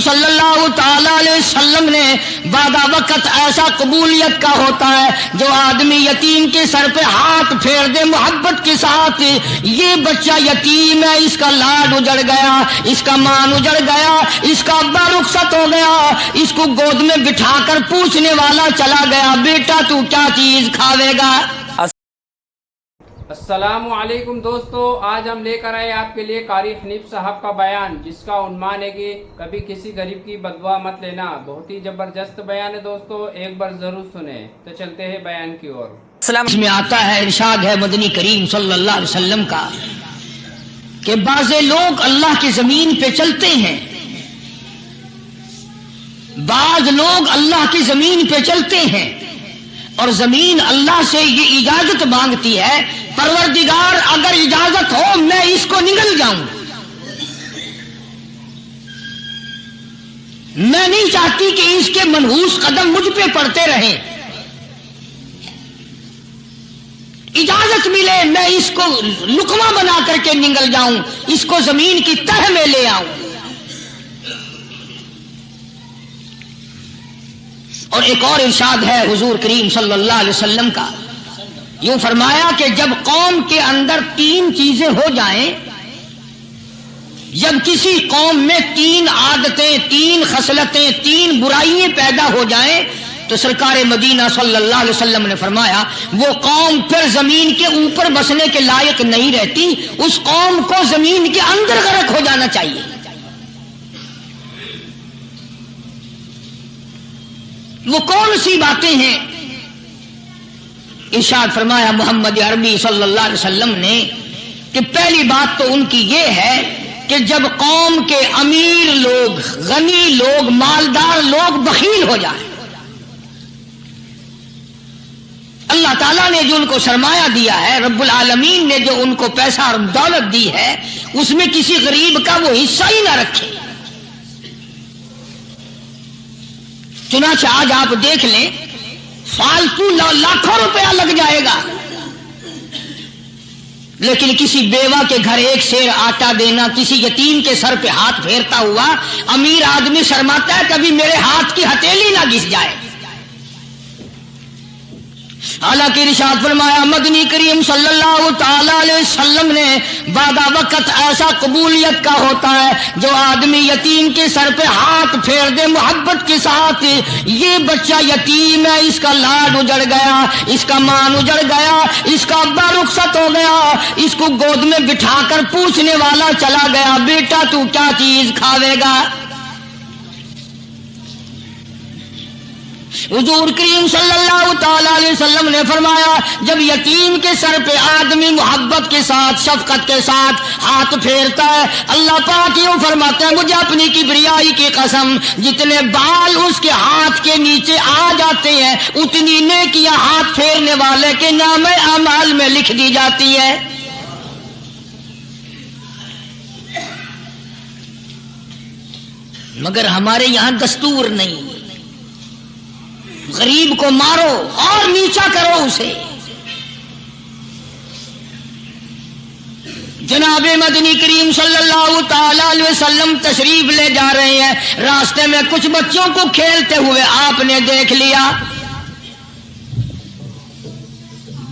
صلی اللہ تعالی علیہ وسلم نے بعد وقت ایسا قبولیت کا ہوتا ہے جو آدمی یتیم کے سر پہ ہاتھ پھیر دے محبت کے ساتھ، یہ بچہ یتیم ہے، اس کا لاڈ اجڑ گیا، اس کا مان اجڑ گیا، اس کا ابا رخصت ہو گیا، اس کو گود میں بٹھا کر پوچھنے والا چلا گیا، بیٹا تو کیا چیز کھاوے گا۔ السلام علیکم دوستو، آج ہم لے کر آئے آپ کے لیے قاری حنیف صاحب کا بیان، جس کا عنوان ہے کہ کبھی کسی غریب کی بددعا مت لینا۔ بہت ہی زبردست بیان ہے دوستو، ایک بار ضرور سنیں۔ تو چلتے ہیں بیان کی اور۔ اس میں آتا ہے، ارشاد ہے مدنی کریم صلی اللہ علیہ وسلم کا کہ بعض لوگ اللہ کی زمین پہ چلتے ہیں، بعض لوگ اللہ کی زمین پہ چلتے ہیں اور زمین اللہ سے یہ اجازت مانگتی ہے، پروردگار اگر اجازت ہو میں اس کو نگل جاؤں، میں نہیں چاہتی کہ اس کے منحوس قدم مجھ پہ پڑتے رہیں، اجازت ملے میں اس کو لقمہ بنا کر کے نگل جاؤں، اس کو زمین کی تہ میں لے آؤں۔ اور ایک اور ارشاد ہے حضور کریم صلی اللہ علیہ وسلم کا، یوں فرمایا کہ جب قوم کے اندر تین چیزیں ہو جائیں، جب کسی قوم میں تین عادتیں، تین خصلتیں، تین برائیاں پیدا ہو جائیں تو سرکار مدینہ صلی اللہ علیہ وسلم نے فرمایا وہ قوم پھر زمین کے اوپر بسنے کے لائق نہیں رہتی، اس قوم کو زمین کے اندر غرق ہو جانا چاہیے۔ وہ کون سی باتیں ہیں؟ ارشاد فرمایا محمد عربی صلی اللہ علیہ وسلم نے کہ پہلی بات تو ان کی یہ ہے کہ جب قوم کے امیر لوگ، غنی لوگ، مالدار لوگ بخیل ہو جائیں، اللہ تعالیٰ نے جو ان کو سرمایہ دیا ہے، رب العالمین نے جو ان کو پیسہ اور دولت دی ہے، اس میں کسی غریب کا وہ حصہ ہی نہ رکھے۔ چنانچہ آج آپ دیکھ لیں فالتو لاکھوں روپیہ لگ جائے گا، لیکن کسی بیوہ کے گھر ایک سیر آٹا دینا، کسی یتیم کے سر پہ ہاتھ پھیرتا ہوا امیر آدمی شرماتا ہے کبھی میرے ہاتھ کی ہتھیلی نہ گھس جائے۔ حالانکہ ارشاد فرمایا مدنی کریم صلی اللہ تعالی علیہ وسلم نے بعد وقت ایسا قبولیت کا ہوتا ہے جو آدمی یتیم کے سر پہ ہاتھ پھیر دے محبت کے ساتھ، یہ بچہ یتیم ہے، اس کا لاڈ اجڑ گیا، اس کا مان اجڑ گیا، اس کا ابا رخصت ہو گیا، اس کو گود میں بٹھا کر پوچھنے والا چلا گیا، بیٹا تو کیا چیز کھاوے گا۔ حضور کریم صلی اللہ تعالی علیہ وسلم نے فرمایا جب یتیم کے سر پہ آدمی محبت کے ساتھ، شفقت کے ساتھ ہاتھ پھیرتا ہے، اللہ پاک یوں فرماتا ہے مجھے اپنی کبریائی کی قسم جتنے بال اس کے ہاتھ کے نیچے آ جاتے ہیں اتنی نیکیاں ہاتھ پھیرنے والے کے نامے اعمال میں لکھ دی جاتی ہے۔ مگر ہمارے یہاں دستور نہیں، غریب کو مارو اور نیچا کرو اسے۔ جناب مدنی کریم صلی اللہ تعالی علیہ وسلم تشریف لے جا رہے ہیں، راستے میں کچھ بچوں کو کھیلتے ہوئے آپ نے دیکھ لیا،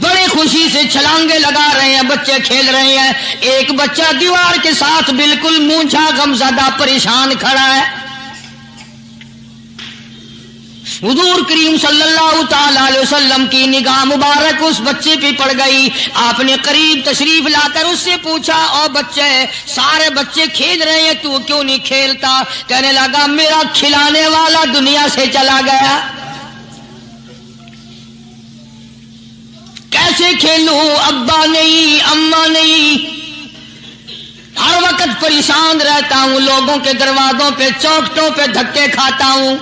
بڑی خوشی سے چھلانگے لگا رہے ہیں، بچے کھیل رہے ہیں، ایک بچہ دیوار کے ساتھ بالکل مونچھا غمزدہ پریشان کھڑا ہے۔ حضور کریم صلی اللہ تعالی علیہ وسلم کی نگاہ مبارک اس بچے پہ پڑ گئی، آپ نے قریب تشریف لا کر اس سے پوچھا او بچے، سارے بچے کھیل رہے ہیں تو کیوں نہیں کھیلتا؟ کہنے لگا میرا کھلانے والا دنیا سے چلا گیا، کیسے کھیلوں، ابا نہیں، اماں نہیں، ہر وقت پریشان رہتا ہوں، لوگوں کے دروازوں پہ چوکھٹوں پہ دھکے کھاتا ہوں۔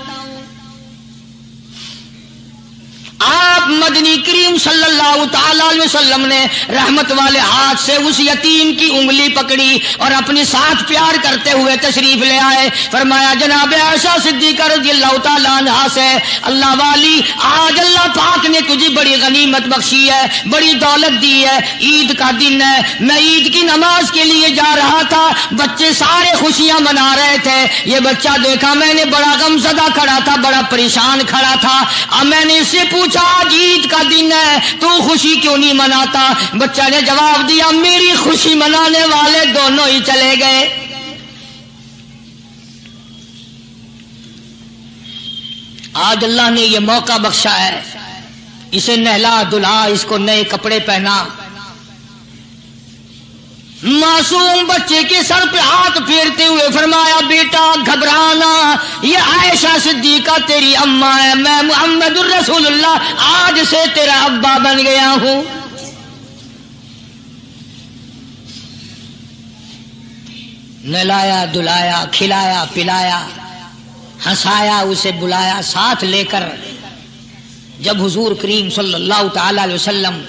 آپ مدنی کریم صلی اللہ تعالی علیہ وسلم نے رحمت والے ہاتھ سے اس یتیم کی انگلی پکڑی اور اپنے ساتھ پیار کرتے ہوئے تشریف لے آئے. فرمایا جناب عائشہ صدیقہ رضی اللہ تعالی عنہا سے, اللہ والی آج اللہ پاک نے تجھے بڑی غنیمت بخشی ہے, بڑی دولت دی ہے, عید کا دن ہے, میں عید کی نماز کے لیے جا رہا تھا, بچے سارے خوشیاں منا رہے تھے, یہ بچہ دیکھا میں نے بڑا غم زدہ کھڑا تھا, بڑا پریشان کھڑا تھا. اب میں نے اس سے پوچھا آج عید کا دن ہے تو خوشی کیوں نہیں مناتا؟ بچہ نے جواب دیا میری خوشی منانے والے دونوں ہی چلے گئے. آج اللہ نے یہ موقع بخشا ہے, اسے نہلا دھلا, اس کو نئے کپڑے پہنا. معصوم بچے کے سر پہ ہاتھ پھیرتے ہوئے فرمایا بیٹا گھبرانا, یہ عائشہ صدیقہ تیری اماں ہے, میں محمد الرسول اللہ آج سے تیرا ابا بن گیا ہوں. نہلایا دھلایا, کھلایا پلایا, ہنسایا, اسے بلایا, ساتھ لے کر جب حضور کریم صلی اللہ تعالی علیہ وسلم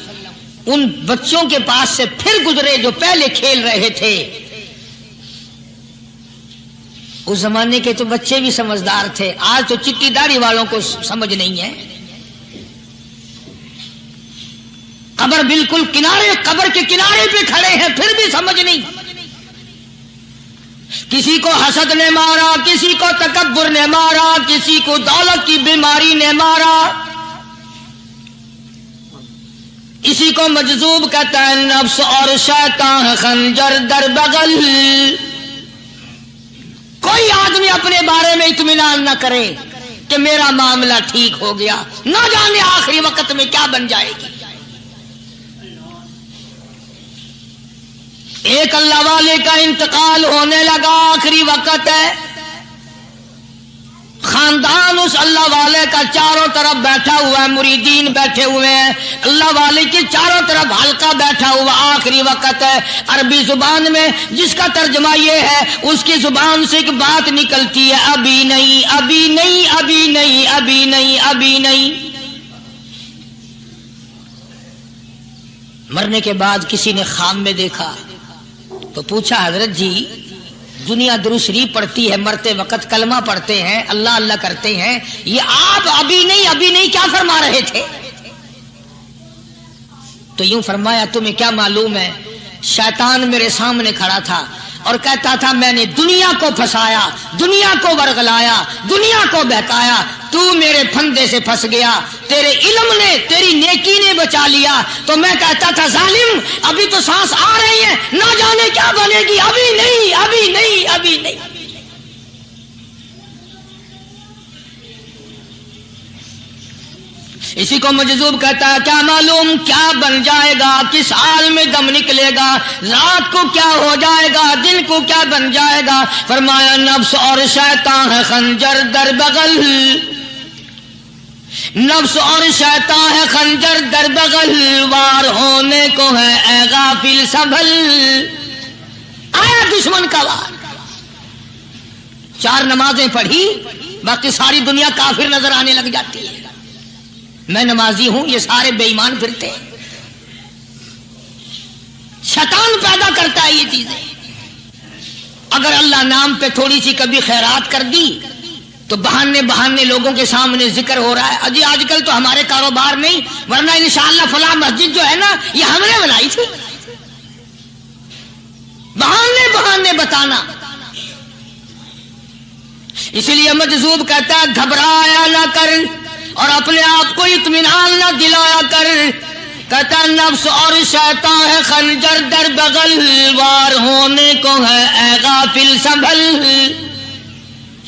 ان بچوں کے پاس سے پھر گزرے جو پہلے کھیل رہے تھے. اس زمانے کے تو بچے بھی سمجھدار تھے, آج تو چٹی داڑھی والوں کو سمجھ نہیں ہے. قبر بالکل کنارے, قبر کے کنارے پہ کھڑے ہیں پھر بھی سمجھ نہیں. کسی کو حسد نے مارا, کسی کو تکبر نے مارا, کسی کو دولت کی بیماری نے مارا, اسی کو مجذوب کہتا ہے. نفس اور شیطان خنجر در بغل. کوئی آدمی اپنے بارے میں اطمینان نہ کرے کہ میرا معاملہ ٹھیک ہو گیا, نہ جانے آخری وقت میں کیا بن جائے گی. ایک اللہ والے کا انتقال ہونے لگا, آخری وقت ہے. خاندان اس اللہ والے کا چاروں طرف بیٹھا ہوا ہے, مریدین بیٹھے ہوئے ہیں, اللہ والے کی چاروں طرف حلقہ بیٹھا ہوا, آخری وقت ہے. عربی زبان میں جس کا ترجمہ یہ ہے, اس کی زبان سے ایک بات نکلتی ہے, ابھی نہیں ابھی نہیں ابھی نہیں ابھی نہیں ابھی نہیں. مرنے کے بعد کسی نے خواب میں دیکھا تو پوچھا حضرت جی دنیا درود شریف پڑھتی ہے, مرتے وقت کلمہ پڑھتے ہیں, اللہ اللہ کرتے ہیں, یہ آپ ابھی نہیں کیا فرما رہے تھے؟ تو یوں فرمایا تمہیں کیا معلوم ہے, شیطان میرے سامنے کھڑا تھا اور کہتا تھا میں نے دنیا کو پھنسایا, دنیا کو ورغلایا, دنیا کو بہکایا, تو میرے پھندے سے پھنس گیا, تیرے علم نے تیری نیکی نے بچا لیا. تو میں کہتا تھا ظالم ابھی تو سانس آ رہی ہے, نہ جانے کیا بنے گی, ابھی نہیں ابھی نہیں ابھی نہیں. اسی کو مجذوب کہتا ہے, کیا معلوم کیا بن جائے گا, کس حال میں دم نکلے گا, رات کو کیا ہو جائے گا, دن کو کیا بن جائے گا. فرمایا نفس اور شیطان ہے خنجر در بغل, نفس اور شیطان ہے خنجر در بغل, وار ہونے کو ہے اے غافل سنبھل. آیا دشمن کا وار. 4 نمازیں پڑھی, باقی ساری دنیا کافر نظر آنے لگ جاتی ہے. میں نمازی ہوں, یہ سارے بے ایمان پھرتے ہیں. شیطان پیدا کرتا ہے یہ چیزیں. اگر اللہ نام پہ تھوڑی سی کبھی خیرات کر دی تو بہانے لوگوں کے سامنے ذکر ہو رہا ہے, اجی آج کل تو ہمارے کاروبار نہیں, ورنہ انشاءاللہ فلاں مسجد جو ہے نا یہ ہم نے بنائی تھی. بہانے بتانا. اسی لیے مجذوب کہتا ہے گھبرایا نہ کر اور اپنے آپ کو اطمینان نہ دلایا کر. کہتا نفس اور شیطان ہے خنجر در بغل, وار ہونے کو ہے اے غافل سنبھل.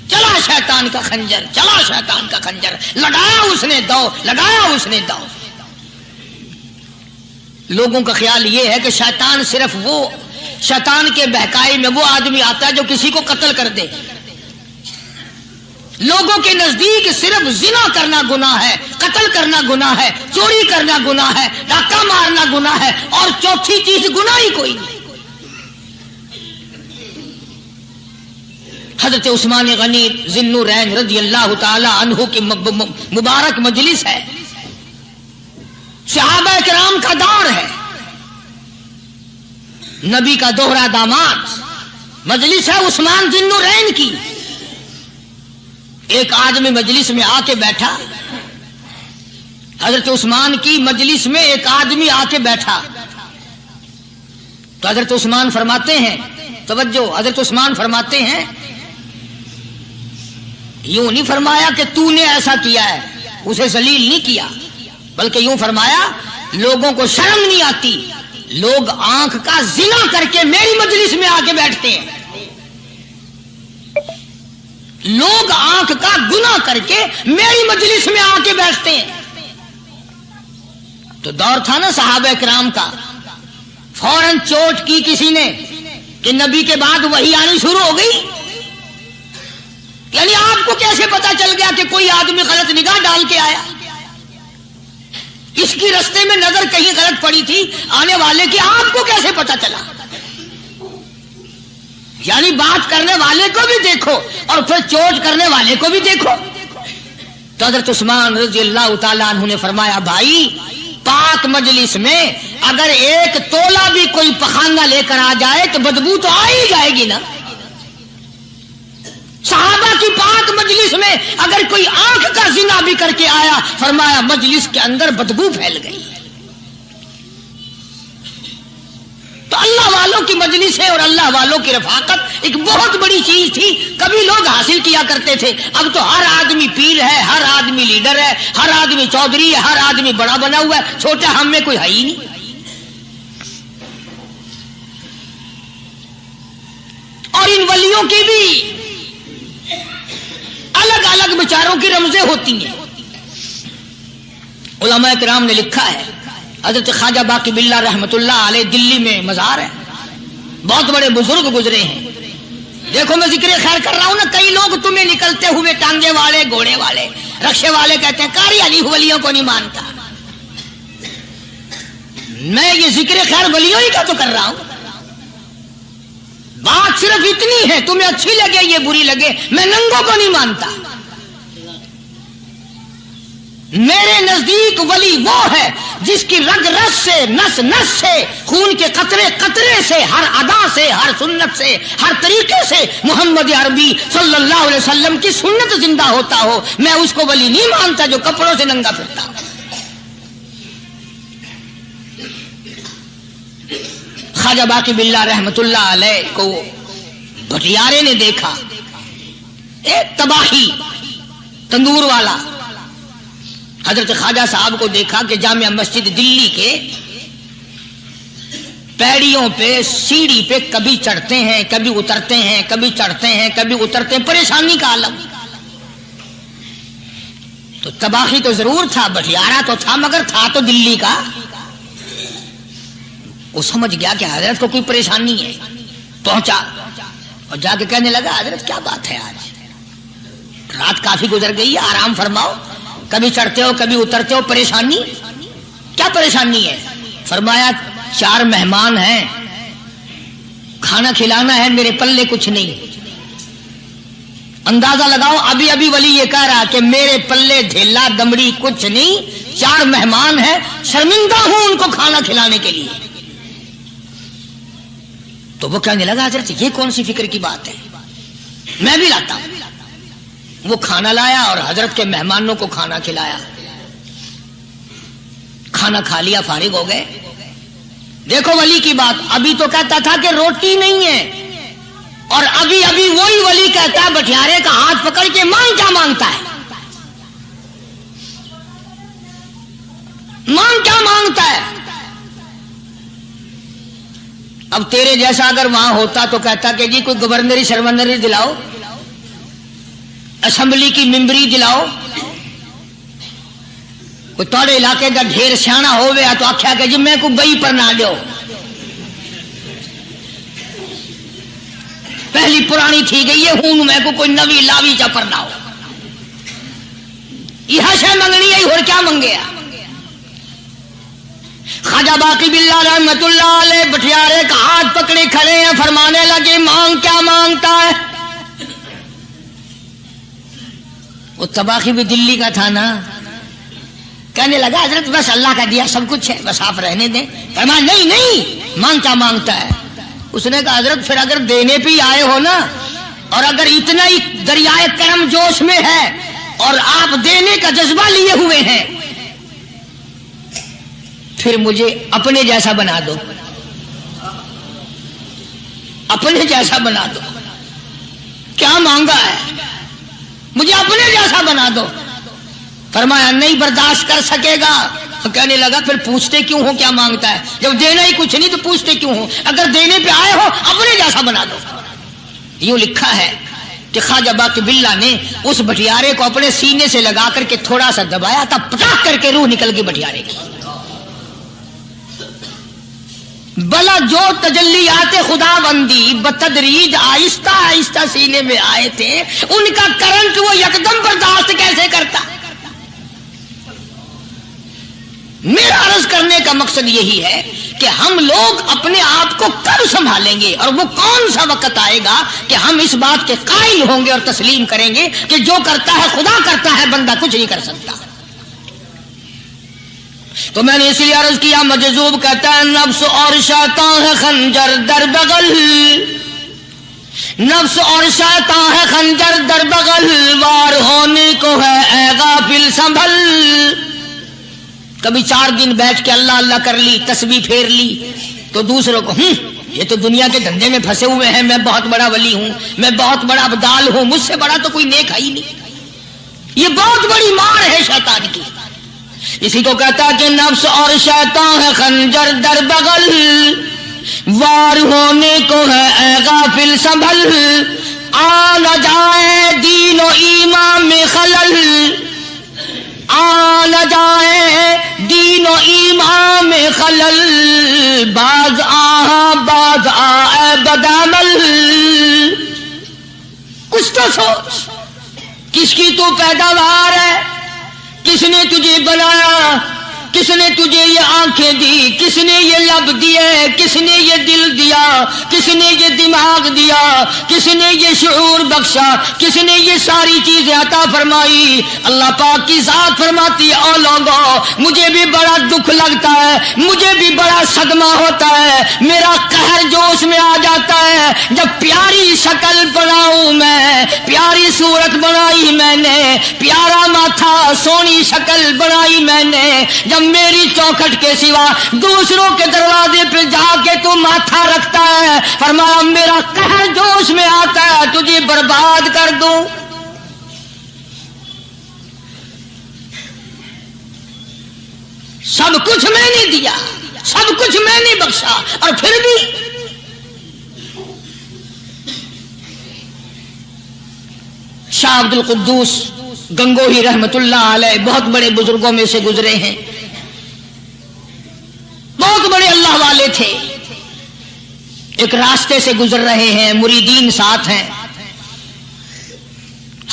چلا شیطان کا خنجر, چلا شیطان کا خنجر, لگایا اس نے دو, لگایا اس نے دو. لوگوں کا خیال یہ ہے کہ شیطان صرف وہ, شیطان کے بہکائی میں وہ آدمی آتا ہے جو کسی کو قتل کر دے. لوگوں کے نزدیک صرف زنا کرنا گناہ ہے, قتل کرنا گناہ ہے, چوری کرنا گناہ ہے, ڈاکہ مارنا گناہ ہے, اور چوتھی چیز گناہ ہی کوئی نہیں. حضرت عثمان غنی ذی النورین رضی اللہ تعالی عنہ کی مبارک مجلس ہے. صحابہ کرام کا دور ہے، نبی کا دوہرا داماد، مجلس ہے عثمان ذی النورین کی. ایک آدمی مجلس میں آ کے بیٹھا، حضرت عثمان کی مجلس میں ایک آدمی آ کے بیٹھا تو حضرت عثمان فرماتے ہیں، توجہ، حضرت عثمان فرماتے ہیں، یوں نہیں فرمایا کہ تو نے ایسا کیا ہے، اسے ذلیل نہیں کیا، بلکہ یوں فرمایا لوگوں کو شرم نہیں آتی، لوگ آنکھ کا زنا کر کے میری مجلس میں آ کے بیٹھتے ہیں، لوگ آنکھ کا گناہ کر کے میری مجلس میں آ کے بیٹھتے ہیں. تو دور تھا نا صحابہ کرام کا، فوراً چوٹ کی کسی نے کہ نبی کے بعد وحی آنی شروع ہو گئی. یعنی آپ کو کیسے پتا چل گیا کہ کوئی آدمی غلط نگاہ ڈال کے آیا؟ اس کی رستے میں نظر کہیں غلط پڑی تھی آنے والے کی، آپ کو کیسے پتا چلا؟ یعنی بات کرنے والے کو بھی دیکھو اور پھر چوٹ کرنے والے کو بھی دیکھو. تو حضرت عثمان رضی اللہ تعالیٰ عنہ نے فرمایا، بھائی پاک مجلس میں اگر ایک تولا بھی کوئی پخانہ لے کر آ جائے تو بدبو تو آ ہی جائے گی نا. صحابہ کی پاک مجلس میں اگر کوئی آنکھ کا زنا بھی کر کے آیا، فرمایا مجلس کے اندر بدبو پھیل گئی. تو اللہ والوں کی مجلس ہے اور اللہ والوں کی رفاقت ایک بہت بڑی چیز تھی. کبھی لوگ حاصل کیا کرتے تھے، اب تو ہر آدمی پیر ہے، ہر آدمی لیڈر ہے، ہر آدمی چودھری ہے، ہر آدمی بڑا بنا ہوا ہے، چھوٹا ہم میں کوئی ہے ہی نہیں. اور ان ولیوں کی بھی الگ الگ بچاروں کی رمزیں ہوتی ہیں. علماء کرام نے لکھا ہے، حضرت خواجہ باقی باللہ رحمت اللہ علیہ دلی میں مزار ہے، بہت بڑے بزرگ گزرے ہیں. دیکھو میں ذکر خیر کر رہا ہوں نا، کئی لوگ تمہیں نکلتے ہوئے ٹانگے والے، گھوڑے والے، رکشے والے کہتے ہیں قاری علی ولیوں کو نہیں مانتا. میں یہ ذکر خیر ولیوں ہی کا تو کر رہا ہوں. بات صرف اتنی ہے، تمہیں اچھی لگے یہ بری لگے، میں ننگوں کو نہیں مانتا. میرے نزدیک ولی وہ ہے جس کی رگ رس سے، نس نس سے، خون کے قطرے قطرے سے، ہر ادا سے، ہر سنت سے، ہر طریقے سے محمد عربی صلی اللہ علیہ وسلم کی سنت زندہ ہوتا ہو. میں اس کو ولی نہیں مانتا جو کپڑوں سے ننگا پھرتا ہو. خواجہ باقی باللہ رحمت اللہ علیہ کو بھٹیارے نے دیکھا، ایک تباہی تندور والا. حضرت خواجہ صاحب کو دیکھا کہ جامع مسجد دلی کے پیڑیوں پہ، سیڑھی پہ کبھی چڑھتے ہیں، کبھی اترتے ہیں، کبھی چڑھتے ہیں، کبھی اترتے ہیں، پریشانی کا عالم. تو تباہی تو ضرور تھا، بھٹیارا تو تھا، مگر تھا تو دلی کا. وہ سمجھ گیا کہ حضرت کو کوئی پریشانی ہے. پہنچا اور جا کے کہنے لگا، حضرت کیا بات ہے، آج رات کافی گزر گئی ہے، آرام فرماؤ، کبھی چڑھتے ہو کبھی اترتے ہو، پریشانی کیا پریشانی ہے؟ فرمایا 4 مہمان ہیں، کھانا کھلانا ہے، میرے پلے کچھ نہیں. اندازہ لگاؤ، ابھی ابھی ولی یہ کہہ رہا کہ میرے پلے ڈھیلا دمڑی کچھ نہیں، 4 مہمان ہیں، شرمندہ ہوں ان کو کھانا کھلانے کے لیے. تو وہ کہنے لگا، حضرت یہ کون سی فکر کی بات ہے، میں بھی لاتا ہوں. وہ کھانا لایا اور حضرت کے مہمانوں کو کھانا کھلایا. کھانا کھا لیا، فارغ ہو گئے. دیکھو ولی کی بات، ابھی تو کہتا تھا کہ روٹی نہیں ہے، اور ابھی ابھی وہی ولی کہتا ہے بٹیارے کا ہاتھ پکڑ کے مانگ کیا مانگتا ہے، مانگ کیا مانگتا ہے. اب تیرے جیسا اگر وہاں ہوتا تو کہتا کہ جی کوئی گورنری سرمنری دلاؤ، اسمبلی کی ممبری دلاؤ. کوئی تھوڑے علاقے کا ڈھیر سیاح ہو گیا تو آخیا کہ جی میں کو بئی پر نہ دو، پہلی پرانی تھی گئی ہے ہوں میں کو کوئی نوی لاوی چا پر نہ ہو. یہ شے منگنی ہے اور کیا منگے. خواجہ باقی باللہ رحمت اللہ علیہ بٹیارے کا ہاتھ پکڑے کھڑے ہیں، فرمانے لگے مانگ کیا مانگتا ہے. وہ تباہی بھی دلی کا تھا نا، کہنے لگا حضرت بس اللہ کا دیا سب کچھ ہے، بس آپ رہنے دیں۔ فرمایا نہیں نہیں، مانگتا مانگتا ہے۔ اس نے کہا حضرت پھر اگر دینے پہ ہی آئے ہو نا، اور اگر اتنا ہی دریائے کرم جوش میں ہے اور آپ دینے کا جذبہ لیے ہوئے ہیں، پھر مجھے اپنے جیسا بنا دو، اپنے جیسا بنا دو۔ کیا مانگا ہے؟ مجھے اپنے جیسا بنا دو۔ فرمایا نہیں برداشت کر سکے گا۔ کہنے لگا پھر پوچھتے کیوں ہو کیا مانگتا ہے؟ جب دینا ہی کچھ نہیں تو پوچھتے کیوں ہو؟ اگر دینے پہ آئے ہو اپنے جیسا بنا دو۔ یوں لکھا ہے کہ خواجہ باقی باللہ نے اس بٹیارے کو اپنے سینے سے لگا کر کے تھوڑا سا دبایا تھا، پٹاخ کر کے روح نکل گئی بٹیارے کی۔ بلا جو تجلیات خدا بندی بتدریج آہستہ آہستہ سینے میں آئے تھے، ان کا کرنٹ وہ یکدم برداشت کیسے کرتا؟ میرا عرض کرنے کا مقصد یہی ہے کہ ہم لوگ اپنے آپ کو کب سنبھالیں گے، اور وہ کون سا وقت آئے گا کہ ہم اس بات کے قائل ہوں گے اور تسلیم کریں گے کہ جو کرتا ہے خدا کرتا ہے، بندہ کچھ نہیں کر سکتا۔ تو میں نے اس لیے عرض کیا، مجذوب کہتا ہے نفس اور شیطان ہے خنجر در بغل، نفس اور شیطان ہے خنجر در بغل، وار ہونے کو ہے اے غافل سنبھل۔ کبھی 4 دن بیٹھ کے اللہ اللہ کر لی، تسبیح پھیر لی، تو دوسروں کو یہ تو دنیا کے دھندے میں پھنسے ہوئے ہیں، میں بہت بڑا ولی ہوں، میں بہت بڑا ابدال ہوں، مجھ سے بڑا تو کوئی نیک ہے ہی نہیں۔ یہ بہت بڑی مار ہے شیطان کی۔ اسی کو کہتا کہ نفس اور شیطان ہے خنجر در بغل، وار ہونے کو ہے اے غافل سنبھل، آ نہ جائے دین و ایمان میں خلل، آ نہ جائے دین و ایمان میں خلل، باز آ بدعمل۔ کچھ تو سوچ، کس کی تو پیداوار ہے؟ کس نے تجھے بنایا؟ کس نے تجھے یہ آنکھیں دی؟ کس نے یہ لب دیے؟ کس نے یہ دل دیا؟ کس نے یہ دماغ دیا؟ کس نے یہ شعور بخشا؟ کس نے یہ ساری چیزیں عطا فرمائی؟ اللہ پاک کی ذات فرماتی ہے او لوگو، مجھے بھی بڑا دکھ لگتا ہے، مجھے بھی بڑا صدمہ ہوتا ہے، میرا قہر جوش میں آ جاتا ہے جب پیاری شکل بناؤں میں، پیاری صورت بنائی میں نے، پیارا ماتھا سونی شکل بنائی میں نے، جب میری چوکھٹ کے سوا دوسروں کے دروازے پہ جا کے تو ماتھا رکھتا ہے، فرمایا میرا قہر جوش میں آتا ہے تجھے برباد کر دوں۔ سب کچھ میں نے دیا، سب کچھ میں نے بخشا، اور پھر بھی شاہ عبد القدوس گنگوہی رحمت اللہ علیہ بہت بڑے بزرگوں میں سے گزرے ہیں، بہت بڑے اللہ والے تھے۔ ایک راستے سے گزر رہے ہیں، مریدین ساتھ ہیں،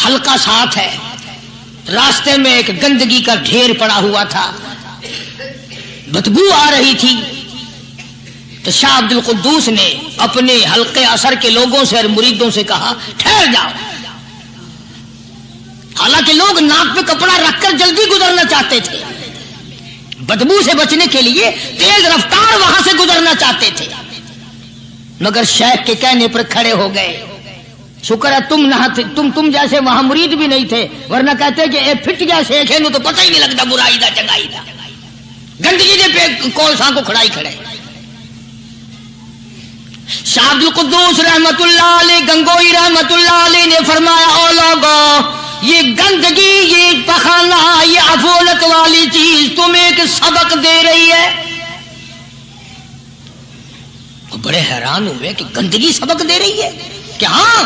حلقہ ساتھ ہے، راستے میں ایک گندگی کا ڈھیر پڑا ہوا تھا، بدبو آ رہی تھی۔ تو شاہ عبد القدوس نے اپنے حلقے اثر کے لوگوں سے اور مریدوں سے کہا ٹھہر جاؤ۔ حالانکہ لوگ ناک پہ کپڑا رکھ کر جلدی گزرنا چاہتے تھے، بدبو سے بچنے کے لیے تیز رفتار وہاں سے گزرنا چاہتے تھے، مگر شیخ کے کہنے پر کھڑے ہو گئے۔ شکر ہے تم نہ تم جیسے وہاں مرید بھی نہیں تھے، ورنہ کہتے کہ اے پھٹ گیا شیخ ہے نو تو پتہ ہی نہیں لگتا برائی دا چنگائی دا، گندگی دے پہ کولساں کو کھڑائی کھڑے۔ شاہ عبد القدوس رحمت اللہ علیہ گنگوئی رحمت اللہ علیہ نے فرمایا او لوگو، یہ گندگی، یہ پخانہ، یہ افولت والی چیز تمہیں ایک سبق دے رہی ہے۔ وہ بڑے حیران ہوئے کہ گندگی سبق دے رہی ہے کہ ہاں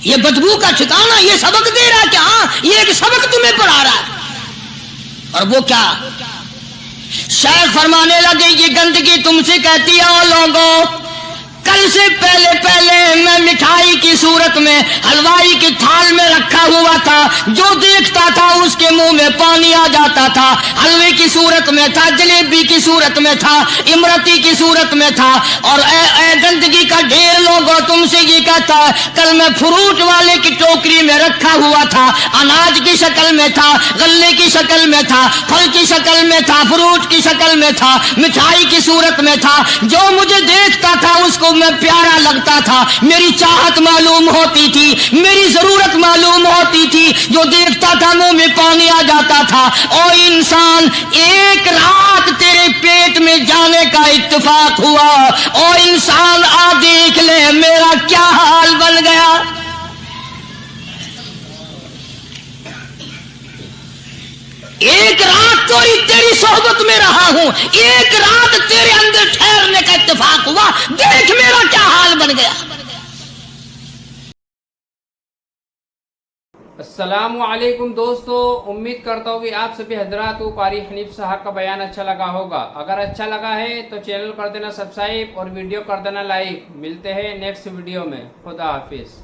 یہ بدبو کا ٹھکانہ یہ سبق دے رہا ہے کہ ہاں یہ ایک سبق تمہیں پڑھا رہا ہے۔ اور وہ کیا؟ شیخ فرمانے لگے یہ گندگی تم سے کہتی ہے او لوگوں، شکل سے پہلے میں مٹھائی کی صورت میں حلوائی کی تھال میں رکھا ہوا تھا، جو دیکھتا تھا اس کے منہ میں پانی آ جاتا تھا، حلوے کی صورت میں تھا، جلیبی کی صورت میں تھا، امرتی کی صورت میں تھا۔ اور اے گندگی کا ڈھیر لوگوں، تم سے یہ کہتا ہے کل میں فروٹ والے کی ٹوکری میں رکھا ہوا تھا، اناج کی شکل میں تھا، غلے کی شکل میں تھا، پھل کی شکل میں تھا، فروٹ کی شکل میں تھا، مٹھائی کی صورت میں تھا، جو مجھے دیکھتا تھا اس کو میں پیارا لگتا تھا، میری چاہت معلوم ہوتی تھی، میری ضرورت معلوم ہوتی تھی، جو دیکھتا تھا منہ میں پانی آ جاتا تھا۔ او انسان، ایک رات تیرے پیٹ میں جانے کا اتفاق ہوا، او انسان آ دیکھ لے میرا کیا حال بن گیا۔ ایک رات تو تیری صحبت میں رہا ہوں، ایک رات تیرے اندر ٹھہرنے کا اتفاق ہوا، دیکھ میرا کیا حال بن گیا۔ السلام علیکم دوستو، امید کرتا ہوں کہ آپ سبھی حضرات کو قاری حنیف صاحب کا بیان اچھا لگا ہوگا۔ اگر اچھا لگا ہے تو چینل کر دینا سبسکرائب اور ویڈیو کر دینا لائک۔ ملتے ہیں نیکسٹ ویڈیو میں، خدا حافظ۔